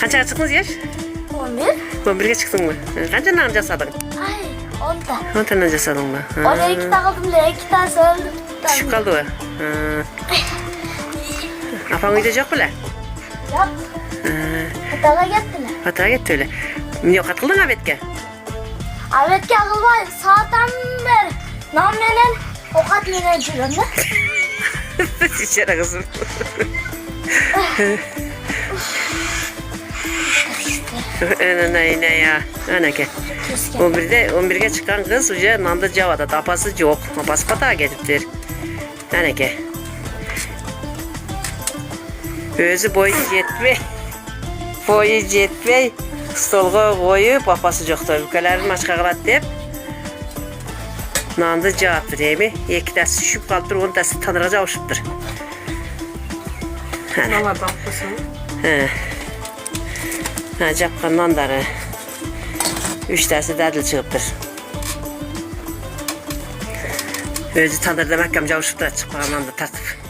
Qanchaga chiqdingiz yaş? 11. 11'ge chiqding mi? Qancha nan jasading? Ay 10'da. 10 tadan jasadingmi? Oraya 2 takıldım da 2 tanesi öldü. Tushib qoldi-mi? Apang uyda yo'q bular? Yok. Atağa gittiler. Ataga ketdi ular. Yo'qot qilding abetga? Avetke akılmayın. Saatten beri. Nam menen okat menen жүрөм да. İçeri kızım. Ne ya? Anake. 11'ge çıkan kız uca nanda Java'da. Apası yok. Apası patağa gidiptir. Anake. Özü boyu yetmey. Boyu yetmey. Stolga koyup apası yoktu. Ülkelerin maçka kılat deyip. Nanda Java'dır emi. İki ders düşüp kaldır. Onu ders tanıra javuşuptur. Nala bakmışsın. Ha, japqandan da 3 dərsi dədil çıxıbdır. Özü tandır demək ki, javuşubdur, çıxmağından da tartıb.